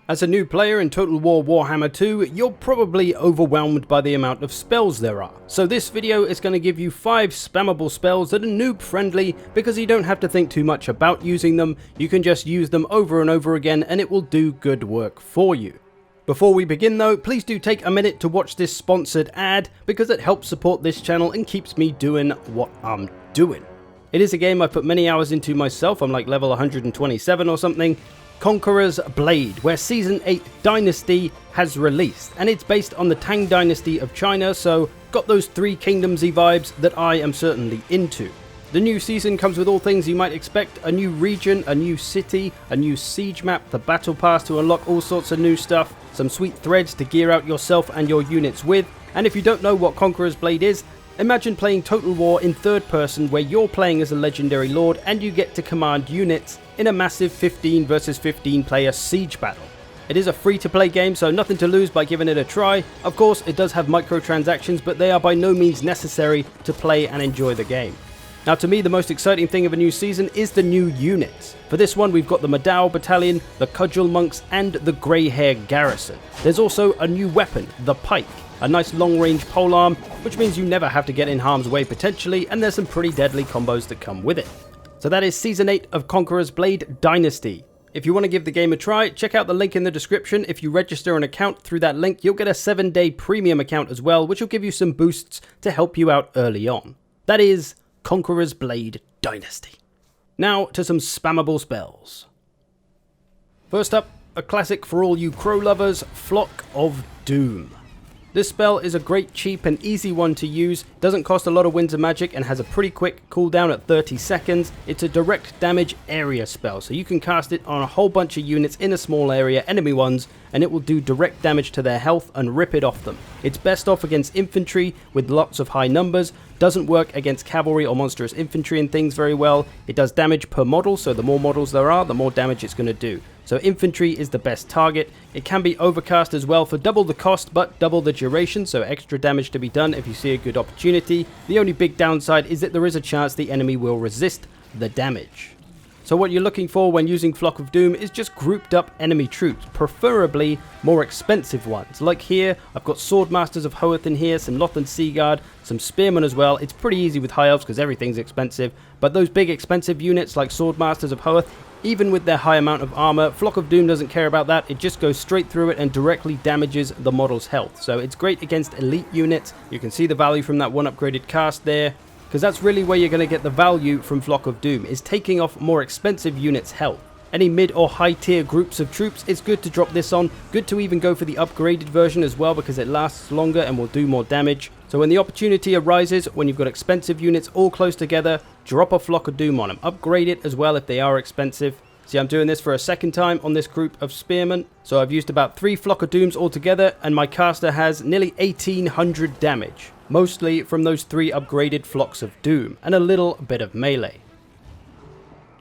As a new player in Total War Warhammer 2, you're probably overwhelmed by the amount of spells there are. So this video is going to give you 5 spammable spells that are noob friendly because you don't have to think too much about using them, you can just use them over and over again and it will do good work for you. Before we begin though, please do take a minute to watch this sponsored ad because it helps support this channel and keeps me doing what I'm doing. It is a game I put many hours into myself, I'm like level 127 or something. Conqueror's Blade, where Season 8 Dynasty has released, and it's based on the Tang Dynasty of China, so got those Three Kingdomsy vibes that I am certainly into. The new season comes with all things you might expect: a new region, a new city, a new siege map, the battle pass to unlock all sorts of new stuff, some sweet threads to gear out yourself and your units with, and if you don't know what Conqueror's Blade is, imagine playing Total War in third person where you're playing as a legendary lord and you get to command units in a massive 15 versus 15 player siege battle. It is a free to play game, so nothing to lose by giving it a try. Of course, it does have microtransactions, but they are by no means necessary to play and enjoy the game. Now to me, the most exciting thing of a new season is the new units. For this one, we've got the Madao Battalion, the Cudgel Monks, and the Grey Hair Garrison. There's also a new weapon, the Pike, a nice long-range polearm, which means you never have to get in harm's way potentially, and there's some pretty deadly combos that come with it. So that is Season 8 of Conqueror's Blade Dynasty. If you want to give the game a try, check out the link in the description. If you register an account through that link, you'll get a 7-day premium account as well, which will give you some boosts to help you out early on. That is Conqueror's Blade Dynasty. Now to some spammable spells. First up, a classic for all you crow lovers, Flock of Doom. This spell is a great, cheap and easy one to use, doesn't cost a lot of winds of magic and has a pretty quick cooldown at 30 seconds. It's a direct damage area spell, so you can cast it on a whole bunch of units in a small area, enemy ones, and it will do direct damage to their health and rip it off them. It's best off against infantry with lots of high numbers, doesn't work against cavalry or monstrous infantry and things very well. It does damage per model, so the more models there are, the more damage it's going to do. So infantry is the best target. It can be overcast as well for double the cost but double the duration, so extra damage to be done if you see a good opportunity. The only big downside is that there is a chance the enemy will resist the damage. So what you're looking for when using Flock of Doom is just grouped up enemy troops, preferably more expensive ones. Like here, I've got Swordmasters of Hoeth in here, some Loth and Seaguard, some Spearmen as well. It's pretty easy with High Elves because everything's expensive, but those big expensive units like Swordmasters of Hoeth, even with their high amount of armor, Flock of Doom doesn't care about that. It just goes straight through it and directly damages the model's health. So it's great against elite units. You can see the value from that one upgraded cast there, because that's really where you're going to get the value from Flock of Doom, is taking off more expensive units' health. Any mid or high tier groups of troops, it's good to drop this on. Good to even go for the upgraded version as well because it lasts longer and will do more damage. So when the opportunity arises, when you've got expensive units all close together, drop a Flock of Doom on them. Upgrade it as well if they are expensive. See, I'm doing this for a second time on this group of Spearmen. So I've used about 3 Flock of Dooms altogether and my caster has nearly 1800 damage. Mostly from those 3 upgraded Flocks of Doom and a little bit of melee.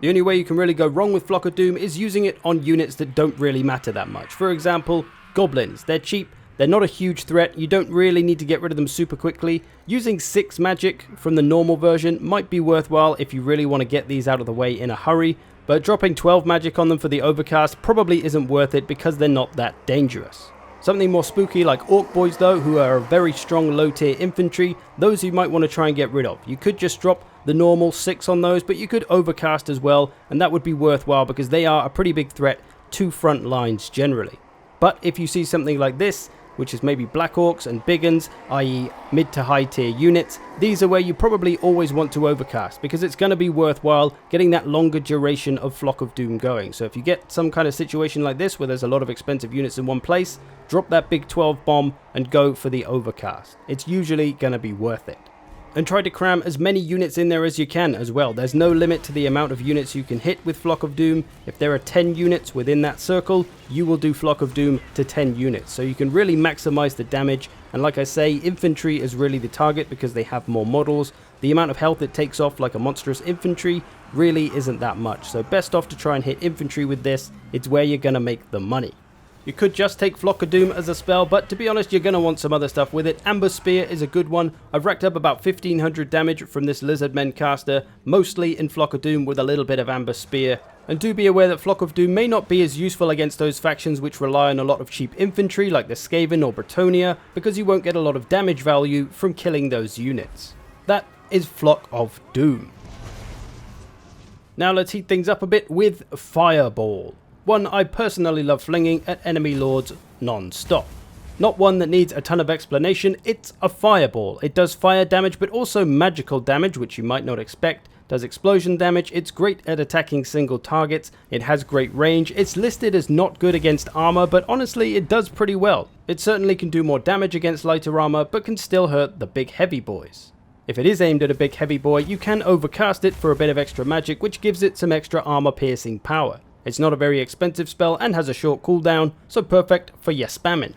The only way you can really go wrong with Flock of Doom is using it on units that don't really matter that much. For example, Goblins. They're cheap, they're not a huge threat, you don't really need to get rid of them super quickly. Using 6 magic from the normal version might be worthwhile if you really want to get these out of the way in a hurry, but dropping 12 magic on them for the overcast probably isn't worth it because they're not that dangerous. Something more spooky like Orc Boys though, who are a very strong low tier infantry, those you might want to try and get rid of. You could just drop the normal 6 on those, but you could overcast as well, and that would be worthwhile because they are a pretty big threat to front lines generally. But if you see something like this, which is maybe Black Orcs and Big Uns, i.e. mid to high tier units, these are where you probably always want to overcast because it's going to be worthwhile getting that longer duration of Flock of Doom going. So if you get some kind of situation like this where there's a lot of expensive units in one place, drop that big 12 bomb and go for the overcast. It's usually going to be worth it. And try to cram as many units in there as you can as well. There's no limit to the amount of units you can hit with Flock of Doom. If there are 10 units within that circle, you will do Flock of Doom to 10 units. So you can really maximize the damage. And like I say, infantry is really the target because they have more models. The amount of health it takes off like a monstrous infantry really isn't that much. So best off to try and hit infantry with this. It's where you're going to make the money. You could just take Flock of Doom as a spell, but to be honest, you're going to want some other stuff with it. Amber Spear is a good one. I've racked up about 1500 damage from this Lizardmen caster, mostly in Flock of Doom with a little bit of Amber Spear. And do be aware that Flock of Doom may not be as useful against those factions which rely on a lot of cheap infantry like the Skaven or Bretonnia, because you won't get a lot of damage value from killing those units. That is Flock of Doom. Now let's heat things up a bit with Fireball. One I personally love flinging at enemy lords non-stop. Not one that needs a ton of explanation, it's a fireball. It does fire damage but also magical damage, which you might not expect. Does explosion damage, it's great at attacking single targets, it has great range, it's listed as not good against armor, but honestly it does pretty well. It certainly can do more damage against lighter armor, but can still hurt the big heavy boys. If it is aimed at a big heavy boy, you can overcast it for a bit of extra magic, which gives it some extra armor piercing power. It's not a very expensive spell and has a short cooldown, so perfect for your spamming.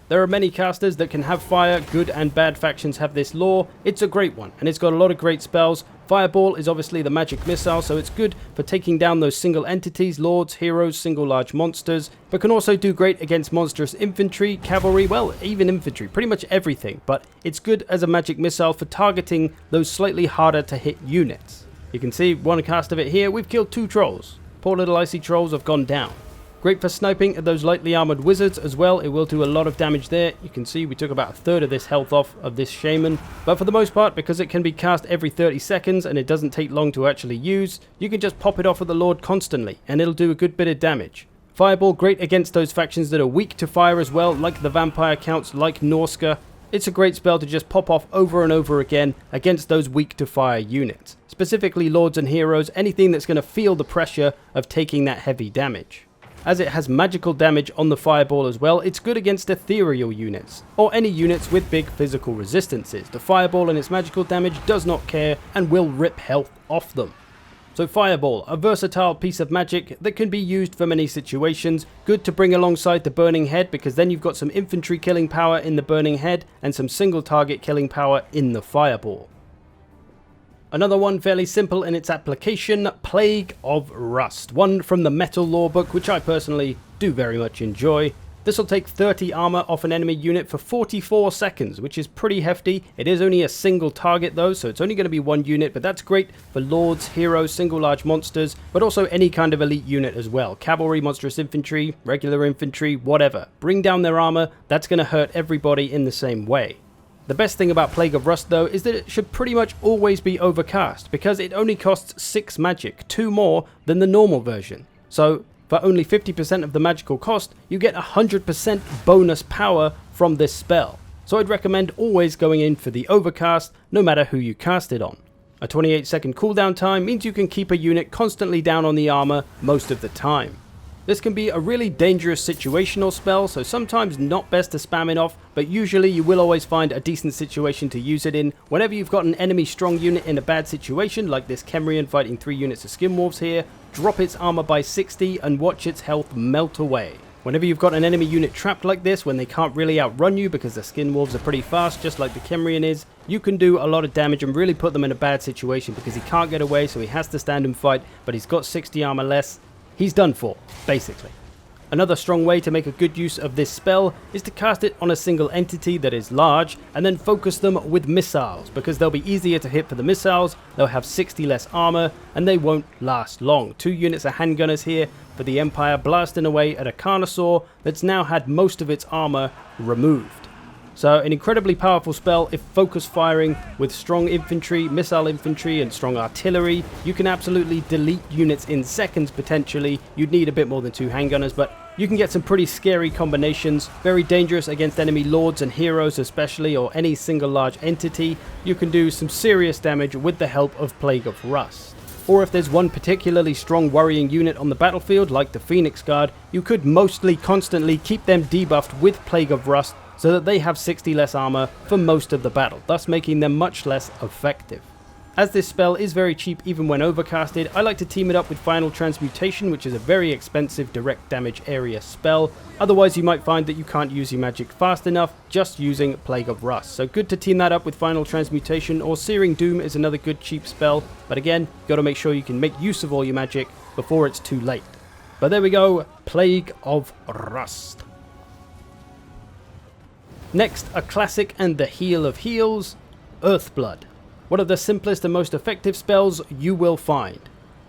There are many casters that can have fire, good and bad factions have this lore. It's a great one, and it's got a lot of great spells. Fireball is obviously the magic missile, so it's good for taking down those single entities, lords, heroes, single large monsters, but can also do great against monstrous infantry, cavalry, well, even infantry, pretty much everything, but it's good as a magic missile for targeting those slightly harder to hit units. You can see one cast of it here, we've killed 2 trolls. Poor little icy trolls have gone down. Great for sniping at those lightly armored wizards as well. It will do a lot of damage there. You can see we took about a third of this health off of this shaman. But for the most part, because it can be cast every 30 seconds and it doesn't take long to actually use, you can just pop it off at the lord constantly and it'll do a good bit of damage. Fireball, great against those factions that are weak to fire as well, like the vampire counts, like Norska. It's a great spell to just pop off over and over again against those weak to fire units. Specifically lords and heroes, anything that's going to feel the pressure of taking that heavy damage. As it has magical damage on the fireball as well, it's good against ethereal units, or any units with big physical resistances. The fireball and its magical damage does not care and will rip health off them. So Fireball, a versatile piece of magic that can be used for many situations. Good to bring alongside the Burning Head, because then you've got some infantry killing power in the Burning Head and some single target killing power in the Fireball. Another one fairly simple in its application, Plague of Rust. One from the Metal Lore book, which I personally do very much enjoy. This will take 30 armor off an enemy unit for 44 seconds, which is pretty hefty. It is only a single target though, so it's only going to be one unit, but that's great for lords, heroes, single large monsters, but also any kind of elite unit as well. Cavalry, monstrous infantry, regular infantry, whatever. Bring down their armor, that's going to hurt everybody in the same way. The best thing about Plague of Rust though is that it should pretty much always be overcast, because it only costs 6 magic, 2 more than the normal version. So for only 50% of the magical cost, you get 100% bonus power from this spell. So I'd recommend always going in for the overcast, no matter who you cast it on. A 28-second cooldown time means you can keep a unit constantly down on the armor most of the time. This can be a really dangerous situational spell, so sometimes not best to spam it off, but usually you will always find a decent situation to use it in. Whenever you've got an enemy strong unit in a bad situation, like this Kemrian fighting 3 units of Skinwolves here, drop its armor by 60 and watch its health melt away. Whenever you've got an enemy unit trapped like this, when they can't really outrun you because the Skinwolves are pretty fast, just like the Kemrian is, you can do a lot of damage and really put them in a bad situation, because he can't get away, so he has to stand and fight, but he's got 60 armor less. He's done for, basically. Another strong way to make a good use of this spell is to cast it on a single entity that is large and then focus them with missiles, because they'll be easier to hit for the missiles, they'll have 60 less armor, and they won't last long. 2 units of handgunners here for the Empire blasting away at a Carnosaur that's now had most of its armor removed. So an incredibly powerful spell if focus firing with strong infantry, missile infantry and strong artillery. You can absolutely delete units in seconds potentially. You'd need a bit more than 2 handgunners, but you can get some pretty scary combinations. Very dangerous against enemy lords and heroes especially, or any single large entity. You can do some serious damage with the help of Plague of Rust. Or if there's one particularly strong worrying unit on the battlefield, like the Phoenix Guard, you could mostly constantly keep them debuffed with Plague of Rust, so that they have 60 less armor for most of the battle, thus making them much less effective. As this spell is very cheap even when overcasted, I like to team it up with Final Transmutation, which is a very expensive direct damage area spell. Otherwise you might find that you can't use your magic fast enough just using Plague of Rust. So good to team that up with Final Transmutation, or Searing Doom is another good cheap spell, but again, you got to make sure you can make use of all your magic before it's too late. But there we go, Plague of Rust. Next, a classic and the heal of heals, Earthblood. One of the simplest and most effective spells you will find.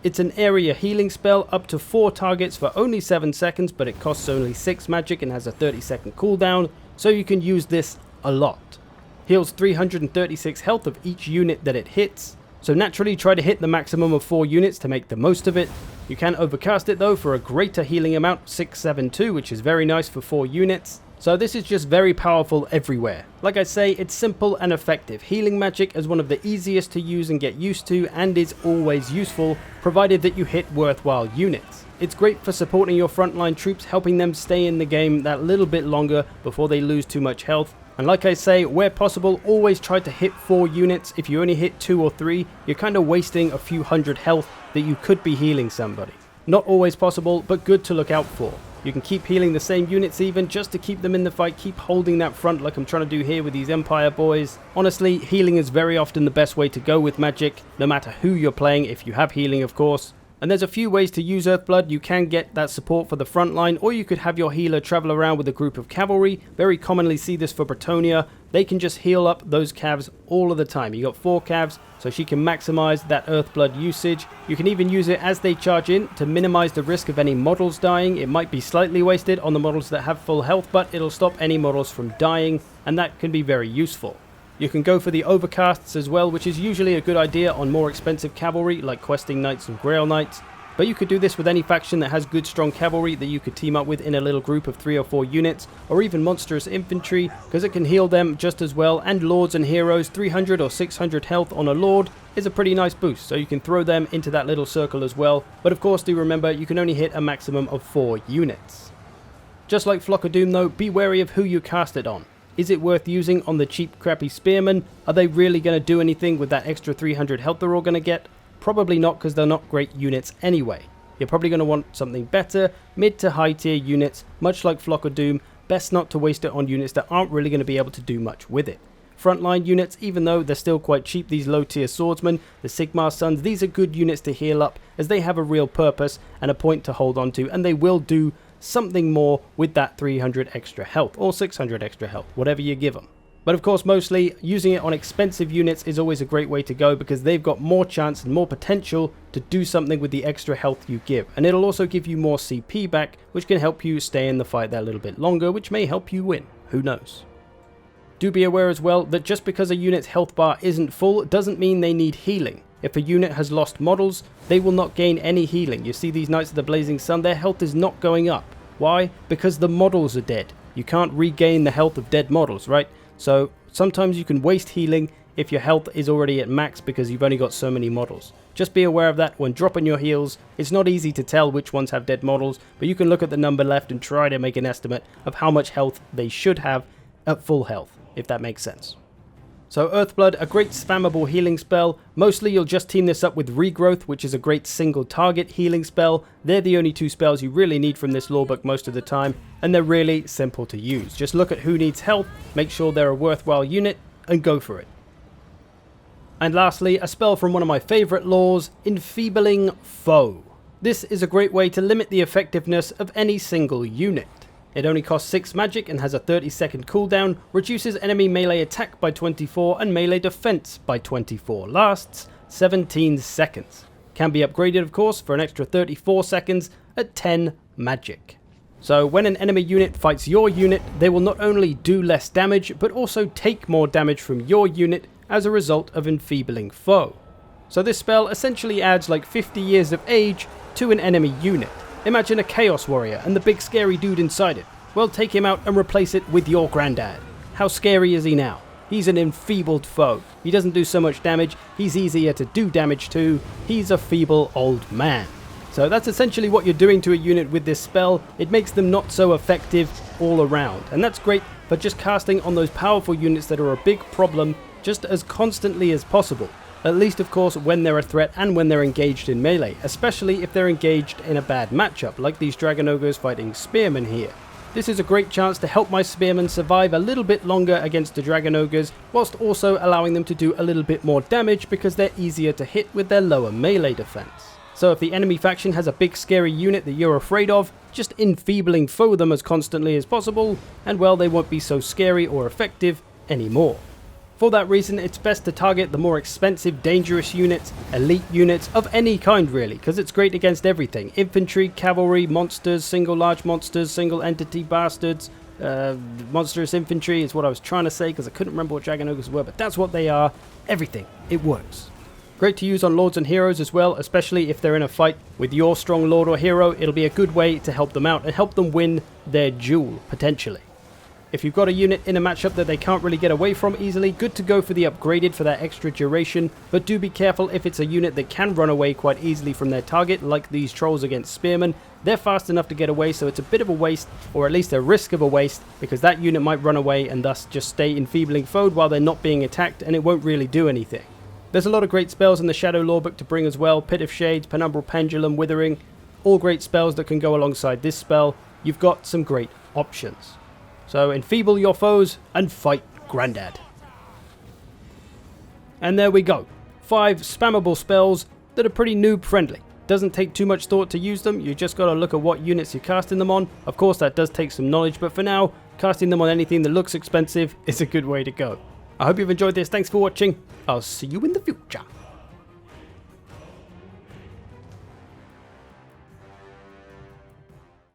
It's an area healing spell up to 4 targets for only 7 seconds, but it costs only 6 magic and has a 30-second cooldown, so you can use this a lot. Heals 336 health of each unit that it hits, so naturally try to hit the maximum of 4 units to make the most of it. You can overcast it though for a greater healing amount, 672, which is very nice for 4 units. So this is just very powerful everywhere. Like I say, it's simple and effective. Healing magic is one of the easiest to use and get used to, and is always useful, provided that you hit worthwhile units. It's great for supporting your frontline troops, helping them stay in the game that little bit longer before they lose too much health. And like I say, where possible, always try to hit 4 units. If you only hit 2 or 3, you're kind of wasting a few hundred health that you could be healing somebody. Not always possible, but good to look out for. You can keep healing the same units even, just to keep them in the fight, keep holding that front like I'm trying to do here with these Empire boys. Honestly, healing is very often the best way to go with magic, no matter who you're playing, if you have healing of course. And there's a few ways to use Earthblood. You can get that support for the front line, or you could have your healer travel around with a group of cavalry. Very commonly see this for Bretonia. They can just heal up those cavs all of the time. You got 4 cavs, so she can maximize that Earthblood usage. You can even use it as they charge in to minimize the risk of any models dying. It might be slightly wasted on the models that have full health, but it'll stop any models from dying, and that can be very useful. You can go for the overcasts as well, which is usually a good idea on more expensive cavalry like questing knights and grail knights. But you could do this with any faction that has good strong cavalry that you could team up with in a little group of 3 or 4 units, or even monstrous infantry, because it can heal them just as well. And lords and heroes, 300 or 600 health on a lord is a pretty nice boost, so you can throw them into that little circle as well. But of course, do remember, you can only hit a maximum of 4 units. Just like Flock of Doom though, be wary of who you cast it on. Is it worth using on the cheap crappy spearmen? Are they really going to do anything with that extra 300 health they're all going to get? Probably not, because they're not great units anyway. You're probably going to want something better, mid to high tier units, much like Flock of Doom. Best not to waste it on units that aren't really going to be able to do much with it. Frontline units, even though they're still quite cheap, these low tier swordsmen, the Sigmar Sons, these are good units to heal up, as they have a real purpose and a point to hold on to, and they will do something more with that 300 extra health, or 600 extra health, whatever you give them. But of course, mostly using it on expensive units is always a great way to go, because they've got more chance and more potential to do something with the extra health you give. And it'll also give you more CP back, which can help you stay in the fight that little bit longer, which may help you win. Who knows? Do be aware as well that just because a unit's health bar isn't full doesn't mean they need healing. If a unit has lost models, they will not gain any healing. You see these Knights of the Blazing Sun, their health is not going up. Why? Because the models are dead. You can't regain the health of dead models, right? So sometimes you can waste healing if your health is already at max because you've only got so many models. Just be aware of that when dropping your heals. It's not easy to tell which ones have dead models, but you can look at the number left and try to make an estimate of how much health they should have at full health, if that makes sense. So Earthblood, a great spammable healing spell. Mostly you'll just team this up with Regrowth, which is a great single target healing spell. They're the only 2 spells you really need from this lorebook most of the time, and they're really simple to use. Just look at who needs health, make sure they're a worthwhile unit, and go for it. And lastly, a spell from one of my favourite lores, Enfeebling Foe. This is a great way to limit the effectiveness of any single unit. It only costs 6 magic and has a 30-second cooldown, reduces enemy melee attack by 24 and melee defense by 24, lasts 17 seconds. Can be upgraded of course for an extra 34 seconds at 10 magic. So when an enemy unit fights your unit, they will not only do less damage, but also take more damage from your unit as a result of Enfeebling Foe. So this spell essentially adds like 50 years of age to an enemy unit. Imagine a Chaos Warrior and the big scary dude inside it. Well, take him out and replace it with your granddad. How scary is he now? He's an enfeebled foe. He doesn't do so much damage, he's easier to do damage to. He's a feeble old man. So that's essentially what you're doing to a unit with this spell. It makes them not so effective all around. And that's great for just casting on those powerful units that are a big problem just as constantly as possible. At least of course when they're a threat and when they're engaged in melee, especially if they're engaged in a bad matchup like these Dragon Ogres fighting Spearmen here. This is a great chance to help my Spearmen survive a little bit longer against the Dragon Ogres, whilst also allowing them to do a little bit more damage because they're easier to hit with their lower melee defense. So if the enemy faction has a big scary unit that you're afraid of, just enfeebling foe them as constantly as possible, and well, they won't be so scary or effective anymore. For that reason, it's best to target the more expensive, dangerous units, elite units of any kind really, because it's great against everything. Infantry, cavalry, monsters, single large monsters, single entity bastards, monstrous infantry is what I was trying to say because I couldn't remember what dragon ogres were, but that's what they are. Everything. It works. Great to use on lords and heroes as well, especially if they're in a fight with your strong lord or hero. It'll be a good way to help them out and help them win their duel, potentially. If you've got a unit in a matchup that they can't really get away from easily, good to go for the upgraded for that extra duration, but do be careful if it's a unit that can run away quite easily from their target, like these trolls against spearmen. They're fast enough to get away, so it's a bit of a waste, or at least a risk of a waste, because that unit might run away and thus just stay enfeebling foe while they're not being attacked, and it won't really do anything. There's a lot of great spells in the Shadow Lore book to bring as well. Pit of Shades, Penumbral Pendulum, Withering, all great spells that can go alongside this spell. You've got some great options. So enfeeble your foes and fight Grandad. And there we go. 5 spammable spells that are pretty noob friendly. Doesn't take too much thought to use them, you just gotta look at what units you're casting them on. Of course that does take some knowledge, but for now, casting them on anything that looks expensive is a good way to go. I hope you've enjoyed this, thanks for watching, I'll see you in the future.